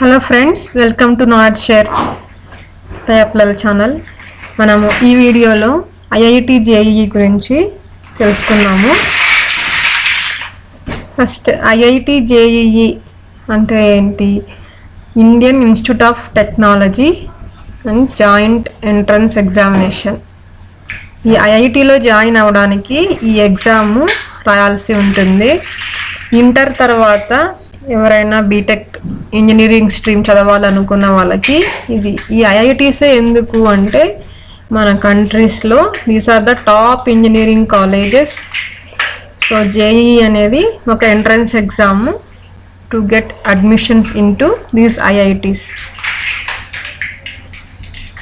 Hello friends, welcome to నాట్ షేర్ తయాప్లల్ ఛానల్. మనము ఈ వీడియోలో ఐఐటి జేఈఈ గురించి తెలుసుకున్నాము. ఫస్ట్ ఐఐటి జేఈఈ అంటే ఏంటి? Indian institute of technology and joint entrance examination. ఈ ఐఐటిలో జాయిన్ అవ్వడానికి ఈ ఎగ్జామ్ రాయాల్సి ఉంటుంది. ఇంటర్ తర్వాత ఎవరైనా బీటెక్ ఇంజనీరింగ్ స్ట్రీమ్ చదవాలనుకున్న వాళ్ళకి ఈ ఐఐటీసే ఎందుకు అంటే, మన కంట్రీస్లో these are the top engineering colleges. So JEE అనేది ఒక entrance exam to get admissions into these IITs.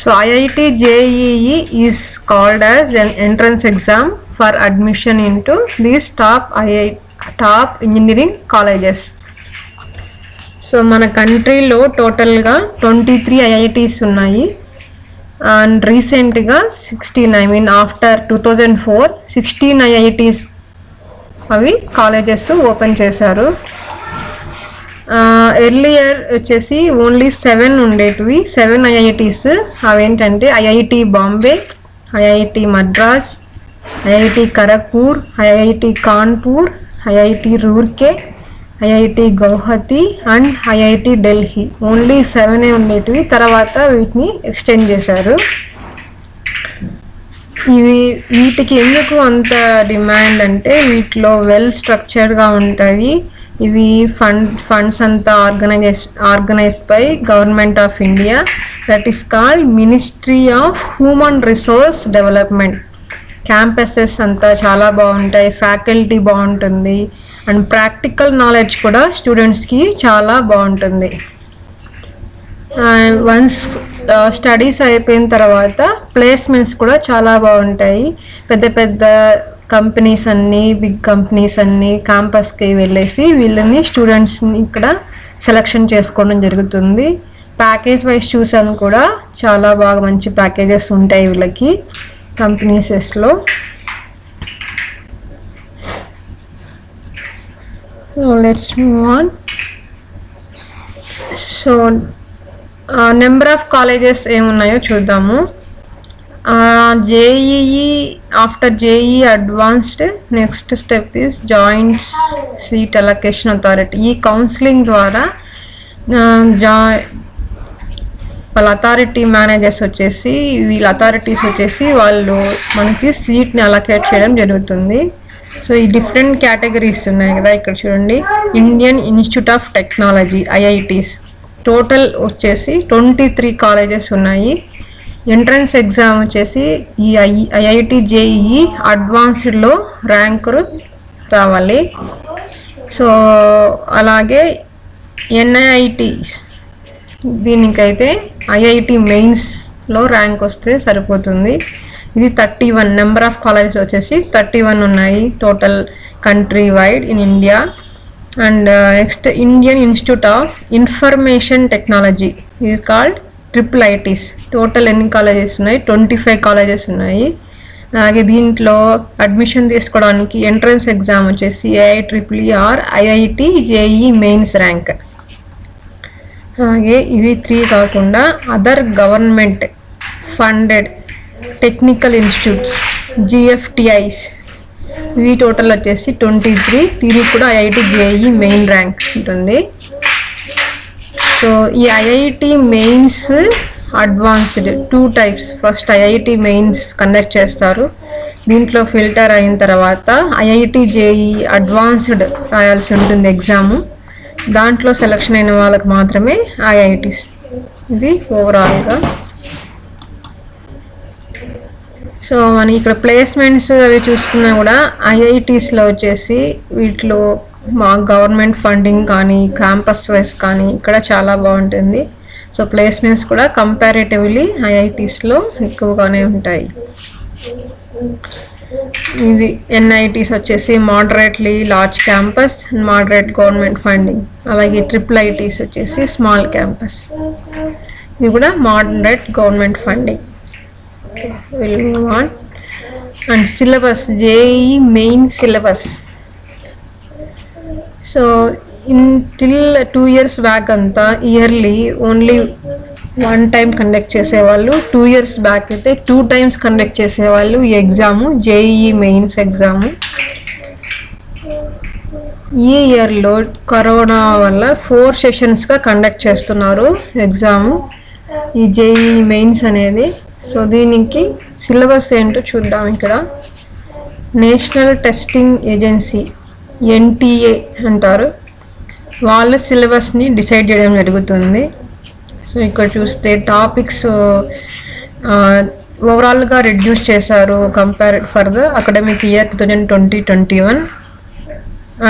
So IIT JEE is called as an entrance exam for admission into these top engineering colleges. So మన కంట్రీలో టోటల్గా 23 IITs ఉన్నాయి. And రీసెంట్గా 16 after 2004 16 IITs అవి colleges open చేశారు. Earlier వచ్చేసి only 7 ఉండేటివి. 7 IITs అవేంటంటే IIT Bombay, IIT Madras, IIT Kharagpur, IIT Kanpur, IIT Roorkee, IIT Guwahati and IIT Delhi. Only 7 ఉండేటివి. తర్వాత వీటిని ఎక్స్టెండ్ చేశారు. వీటికి ఎందుకు అంత డిమాండ్ అంటే, వీటిలో వెల్ స్ట్రక్చర్డ్గా ఉంటుంది. ఇవి ఫండ్స్ అంతా organise by government of India. That is called ministry of human resource development. Campuses అంతా చాలా బాగుంటాయి, ఫ్యాకల్టీ బాగుంటుంది, అండ్ ప్రాక్టికల్ నాలెడ్జ్ కూడా స్టూడెంట్స్కి చాలా బాగుంటుంది. వన్స్ స్టడీస్ అయిపోయిన తర్వాత ప్లేస్మెంట్స్ కూడా చాలా బాగుంటాయి. పెద్ద పెద్ద కంపెనీస్ అన్నీ, బిగ్ కంపెనీస్ అన్నీ క్యాంపస్కి వెళ్ళేసి వీళ్ళని స్టూడెంట్స్ని ఇక్కడ సెలెక్షన్ చేసుకోవడం జరుగుతుంది. ప్యాకేజ్ వైజ్ చూసాను కూడా చాలా బాగా మంచి ప్యాకేజెస్ ఉంటాయి వీళ్ళకి కంపెనీసెస్లో. So let's move on. So number of colleges ఏమున్నాయో చూద్దాము. JEE after JEE advanced next step is joint seat allocation authority. ఈ కౌన్సిలింగ్ ద్వారా వాళ్ళ అథారిటీ మేనేజర్స్ వచ్చేసి, వీళ్ళ అథారిటీస్ వచ్చేసి వాళ్ళు మనకి సీట్ని అలొకేట్ చేయడం జరుగుతుంది. సో ఈ డిఫరెంట్ కేటగిరీస్ ఉన్నాయి కదా, ఇక్కడ చూడండి. Indian institute of technology IITs total వచ్చేసి 23 కాలేజెస్ ఉన్నాయి. ఎంట్రన్స్ ఎగ్జామ్ వచ్చేసి ఈ ఐఐటి జేఈఈ అడ్వాన్స్డ్లో ర్యాంకు రావాలి. సో అలాగే ఎన్ఐఐటీస్ దీనికైతే ఐఐటి మెయిన్స్లో ర్యాంక్ వస్తే సరిపోతుంది. ఇది 31 నెంబర్ ఆఫ్ కాలేజెస్ వచ్చేసి 31 ఉన్నాయి total country wide in India. And next Indian institute of information technology ఇది కాల్డ్ IIITs. టోటల్ ఎన్ని కాలేజెస్ ఉన్నాయి? 25 కాలేజెస్ ఉన్నాయి. అలాగే దీంట్లో అడ్మిషన్ తీసుకోవడానికి ఎంట్రన్స్ ఎగ్జామ్ వచ్చేసి AIEEE or IIT JEE mains rank. అలాగే ఇవి 3 కాకుండా other government funded technical institutes GFTIs ఇవి టోటల్ వచ్చేసి 23. దీనికి కూడా ఐఐటి జేఈఈ మెయిన్ ర్యాంక్ ఉంటుంది. సో ఈ IIT mains advanced 2 types. First IIT mains conduct చేస్తారు. దీంట్లో ఫిల్టర్ అయిన తర్వాత ఐఐటి జేఈఈ అడ్వాన్స్డ్ రాయాల్సి ఉంటుంది ఎగ్జాము. దాంట్లో సెలెక్షన్ అయిన వాళ్ళకి మాత్రమే ఐఐటీస్. ఇది ఓవరాల్గా. సో మనం ఇక్కడ ప్లేస్మెంట్స్ అవి చూసుకున్నా కూడా ఐఐటీస్లో వచ్చేసి వీటిలో మా గవర్నమెంట్ ఫండింగ్ కానీ క్యాంపస్ వైజ్ కానీ ఇక్కడ చాలా బాగుంటుంది. సో ప్లేస్మెంట్స్ కూడా కంపారేటివ్లీ ఐఐటీస్లో ఎక్కువగానే ఉంటాయి. ఇది ఎన్ఐటీస్ వచ్చేసి moderately large campus, moderate government funding. అలాగే IIITs వచ్చేసి స్మాల్ క్యాంపస్, ఇది కూడా moderate government funding. We'll move on. And syllabus, JEE main syllabus. So till 2 years back అంతా ఇయర్లీ ఓన్లీ 1 time కండక్ట్ చేసేవాళ్ళు. 2 years బ్యాక్ అయితే 2 times conduct చేసేవాళ్ళు ఈ exam, JEE mains exam. ఈ ఇయర్లో కరోనా వల్ల 4 sessions కండక్ట్ చేస్తున్నారు ఎగ్జామ్, ఈ జేఈఈ మెయిన్స్ అనేది. సో దీనికి సిలబస్ ఏంటో చూద్దాం. ఇక్కడ నేషనల్ టెస్టింగ్ ఏజెన్సీ ఎన్టీఏ అంటారు, వాళ్ళ సిలబస్ని డిసైడ్ చేయడం జరుగుతుంది. సో ఇక్కడ చూస్తే టాపిక్స్ ఓవరాల్గా రెడ్యూస్ చేశారు compare for the academic year 2020-21.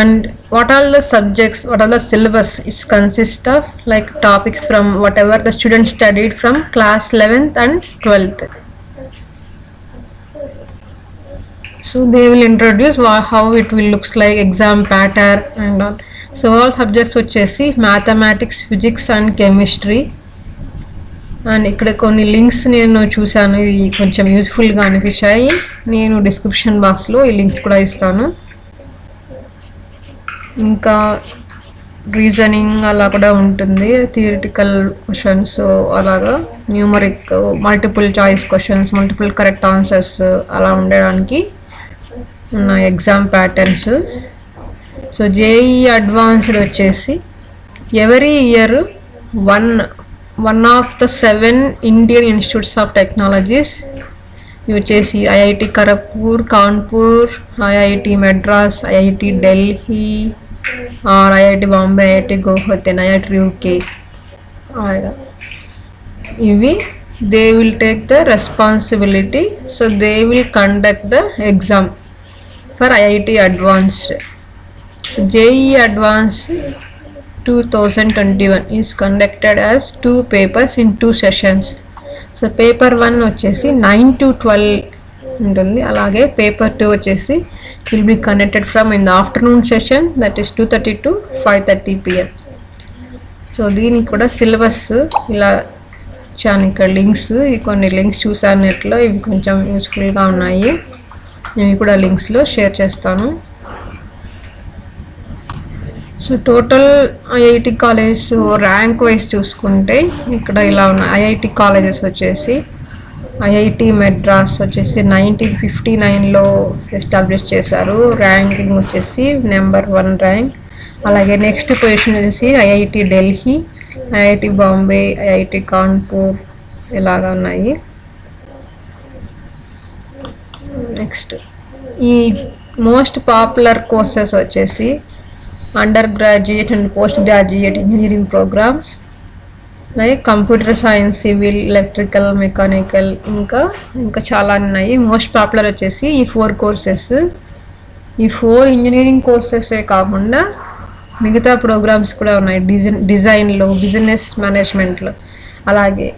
And what are the subjects, what are the syllabus? It's consist of like topics from whatever the students studied from class 11th and 12th. So they will introduce how it will looks like, exam pattern and all. So all subjects వచ్చేసి mathematics, physics and chemistry. And ఇక్కడ కొన్ని links నేను చూశాను, ఇవి కొంచెం యూస్ఫుల్గా అనిపించాయి. నేను డిస్క్రిప్షన్ బాక్స్లో ఈ లింక్స్ కూడా ఇస్తాను. ఇంకా రీజనింగ్ అలా కూడా ఉంటుంది, థియరిటికల్ క్వశ్చన్స్ అలాగా, numeric, multiple choice questions, multiple correct answers అలా ఉండడానికి ఉన్న exam patterns. So JEE advanced వచ్చేసి every year one of the 7 Indian institutes of technologies, ఇవి వచ్చేసి IIT Kharagpur, Kanpur, IIT Madras, IIT Delhi और IIT Bombay, IIT Guwahati, IIT UK, ఇవి they will take the responsibility. So they will conduct the exam for IIT advanced. So JEE advanced 2021 is conducted as 2 papers in 2 sessions. So paper 1 వచ్చేసి 9 to 12 ఉంటుంది, అలాగే paper 2 వచ్చేసి will be conducted from in the afternoon session, that is 2:30 to 5:30 PM. So దీనికి కూడా syllabus ఇలా ఇచ్చాను. ఇక్కడ links, కొన్ని లింక్స్ చూసాను నెట్లో, ఇవి కొంచెం యూస్ఫుల్గా ఉన్నాయి, ఇవి కూడా లింక్స్లో షేర్ చేస్తాను. So total IIT colleges rank wise చూసుకుంటే ఇక్కడ ఇలా ఉన్నాయి. ఐఐటి కాలేజెస్ వచ్చేసి ఐఐటి మెడ్రాస్ వచ్చేసి 1959లో ఎస్టాబ్లిష్ చేశారు, ర్యాంకింగ్ వచ్చేసి నెంబర్ 1 ర్యాంక్. అలాగే నెక్స్ట్ పొజిషన్ వచ్చేసి IIT Delhi, IIT Bombay, IIT Kanpur ఇలాగా ఉన్నాయి. నెక్స్ట్ ఈ మోస్ట్ పాపులర్ కోర్సెస్ వచ్చేసి undergraduate and postgraduate engineering programmes, అలాగే computer science, civil, electrical, mechanical, ఇంకా చాలా ఉన్నాయి. మోస్ట్ పాపులర్ వచ్చేసి ఈ 4 కోర్సెస్. ఈ 4 ఇంజనీరింగ్ కోర్సెసే కాకుండా మిగతా ప్రోగ్రామ్స్ కూడా ఉన్నాయి, డిజైన్లో, బిజినెస్ మేనేజ్మెంట్లో. అలాగే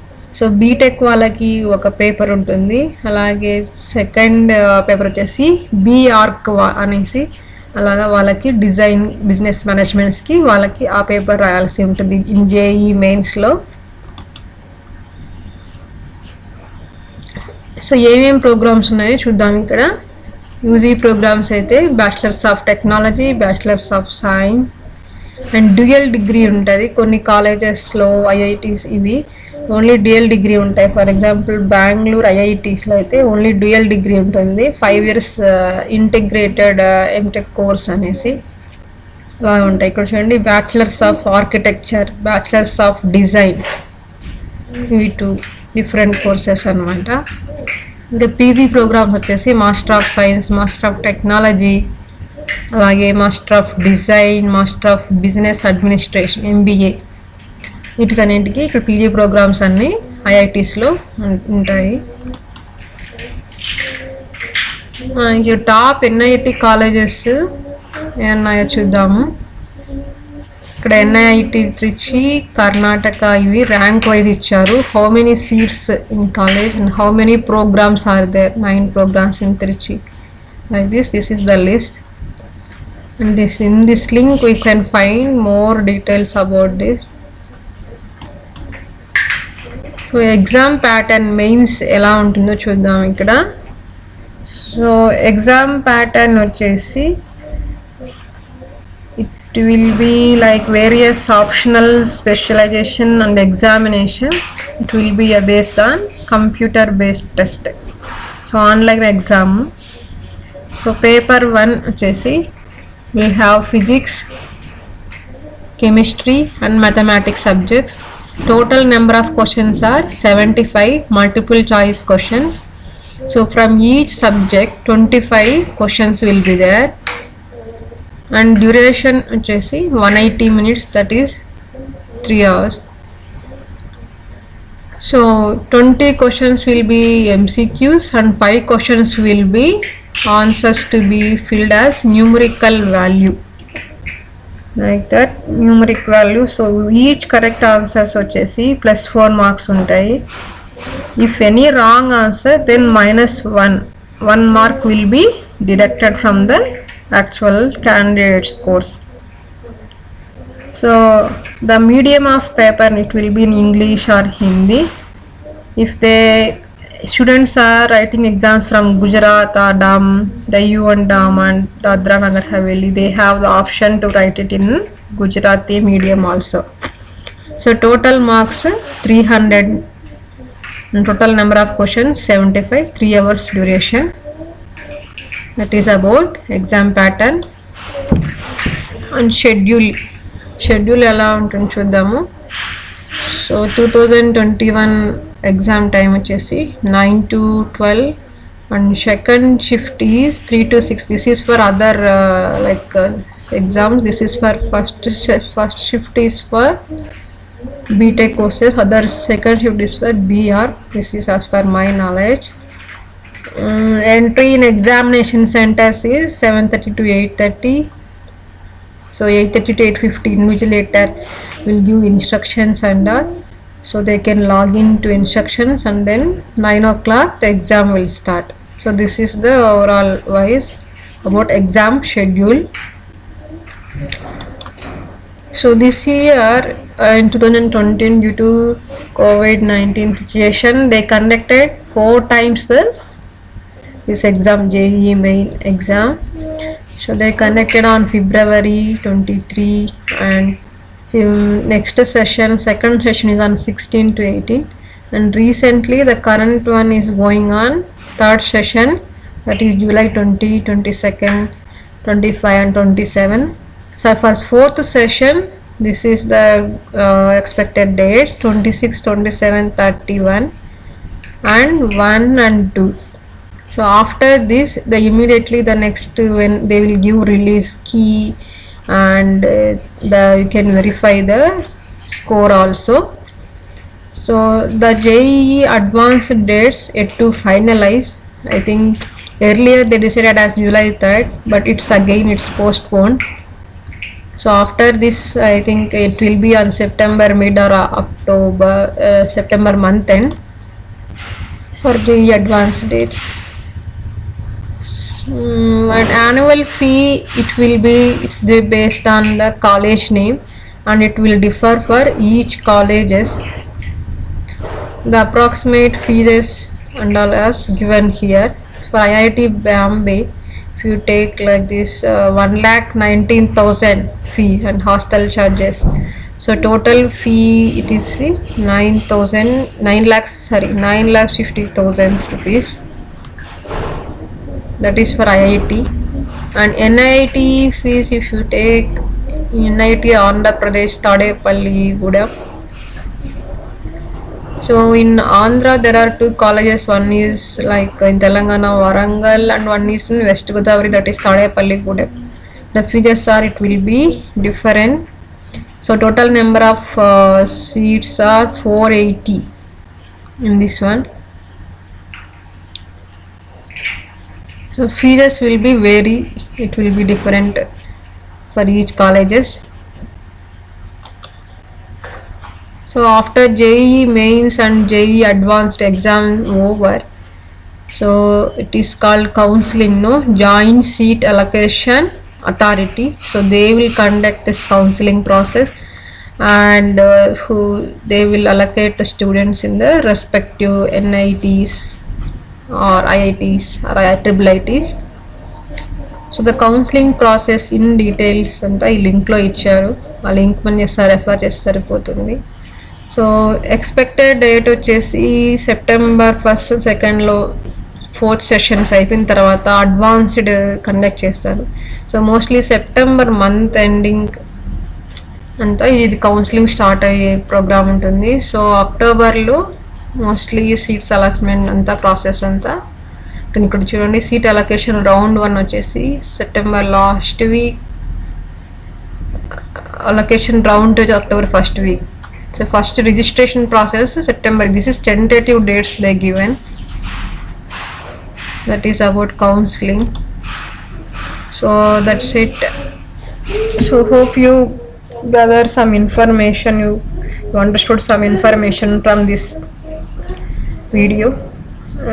సో బీటెక్ వాళ్ళకి ఒక పేపర్ ఉంటుంది, అలాగే సెకండ్ పేపర్ వచ్చేసి బీఆర్క్ అనేసి, అలాగా వాళ్ళకి డిజైన్, బిజినెస్ మేనేజ్మెంట్స్కి వాళ్ళకి ఆ పేపర్ రాయాల్సి ఉంటుంది ఇన్ జేఈఈ మెయిన్స్లో. సో ఏమేమి ప్రోగ్రామ్స్ ఉన్నాయో చూద్దాం. ఇక్కడ యూజీ ప్రోగ్రామ్స్ అయితే bachelors of technology, bachelors of science and dual degree ఉంటుంది. కొన్ని కాలేజెస్లో ఐఐటీస్ ఇవి ఓన్లీ డ్యూయల్ డిగ్రీ ఉంటాయి. ఫర్ ఎగ్జాంపుల్ బెంగళూరు ఐఐటీస్లో అయితే ఓన్లీ డ్యూయల్ డిగ్రీ ఉంటుంది, 5 years ఇంటిగ్రేటెడ్ ఎంటెక్ కోర్స్ అనేసి అలా ఉంటాయి. ఇక్కడ చూడండి bachelors of architecture, bachelors of design, ఇవి 2 డిఫరెంట్ కోర్సెస్ అనమాట. ఇంకా పీజీ ప్రోగ్రామ్ వచ్చేసి master of science, master of technology, అలాగే master of design, master of business administration, MBA, వీటికన్నింటికి ఇక్కడ పీజీ ప్రోగ్రామ్స్ అన్నీ ఐఐటీస్లో ఉంటాయి. ఇంక టాప్ ఎన్ఐటి కాలేజెస్ ఏమన్నాయో చూద్దాము. ఇక్కడ ఎన్ఐటి త్రిచి, కర్ణాటక, ఇవి ర్యాంక్ వైజ్ ఇచ్చారు. How many seats in college and how many programs are there, 9 programs in Trichy. Like this is the list, and in this link we can find more details about this. So exam pattern mains ఎలా ఉంటుందో చూద్దాం ఇక్కడ. So exam pattern వచ్చేసి it will be like various optional specialization and examination. It will be based on computer based test. So online exam. So paper 1 వచ్చేసి we have physics, chemistry and mathematics subjects. Total number of questions are 75 multiple choice questions. So from each subject 25 questions will be there, and duration వచ్చేసి 180 minutes, that is 3 hours. So 20 questions will be MCQs and 5 questions will be answers to be filled as numerical value, like that, numeric value. So each correct answers వచ్చేసి +4 marks ఉంటాయి. If any wrong answer, then -1 mark will be deducted from the actual candidate scores. So the medium of paper, it will be in English or Hindi. If the students are writing exams from Gujarat or DAM, the UN DAM and Dadra Nagar Haveli, they have the option to write it in Gujarati medium also. So total marks 300, and total number of questions 75, 3 hours duration. That is about exam pattern. And schedule ఎలా ఉంటుంది చూద్దాము. So 2021 exam time వచ్చేసి 9 to 12, and second shift is 3 to 6. This is for other exams. This is for first shift is for BTech courses, other second shift is for BR. This is as per my knowledge. Entry in examination centers is 7:30 to 8:30. So 8:30 to 8:50 invigilator will give instructions and so they can log in to instructions, and then 9 o'clock the exam will start. So this is the overall wise about exam schedule. So this year in 2020, due to COVID-19 situation, they conducted 4 times this exam, JEE main exam. So they conducted on February 23, and next session, second session is on 16 to 18, and recently the current one is going on third session, that is July 20, 22nd, 25 and 27. So for fourth session, this is the expected dates: 26, 27, 31 and 1 and 2. So after this, immediately the next, when they will give release key, and you can verify the score also. So the JEE advanced dates yet to finalize. I think earlier they decided as July 3rd, but it's postponed. So after this, I think it will be on September mid or October, September month end for JEE advanced dates. And annual fee, it's based on the college name, and it will differ for each colleges. The approximate fees and all as given here. For IIT Bombay, if you take like this 1,19,000 fees and hostel charges, so total fee it is 9,50,000 rupees. That is for IIT. And NIT fees, if you take NIT Andhra Pradesh Tadepalli Gudem. So in Andhra there are 2 colleges, one is like in Telangana Warangal, and one is in West Godavari, that is Tadepalli Gudem. The fees are, it will be different. So total number of seats are 480 in this one. So fees will be vary, it will be different for each colleges. So after JEE mains and JEE advanced exam over, so it is called counseling, Joint Seat Allocation Authority. So they will conduct this counseling process, and they will allocate the students in the respective NITs or IITs or IIITs. So the counselling process in details అంతా ఈ లింక్లో ఇచ్చారు. ఆ link మనం చేస్తే refer చేస్తే సరిపోతుంది. So expected date వచ్చేసి September 1st 2లో 4th సెషన్స్ అయిపోయిన తర్వాత అడ్వాన్స్డ్ కండక్ట్ చేస్తారు. So mostly September month ending అంతా ఇది కౌన్సిలింగ్ స్టార్ట్ అయ్యే ప్రోగ్రామ్ ఉంటుంది. సో అక్టోబర్లో మోస్ట్లీ సీట్స్ అలాట్మెంట్ అంతా ప్రాసెస్ అంతా ఇక్కడ చూడండి. సీట్ అలొకేషన్ రౌండ్ 1 వచ్చేసి September last week, allocation round 2 October 1st week. So first registration process September. This is tentative dates they given. That is about counseling. So that's it. So hope you gather some information, you understood some information from this video.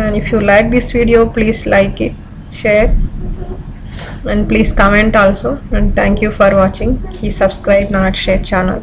And if you like this video, please like it, share, and please comment also. And thank you for watching. Please subscribe Nat Share channel.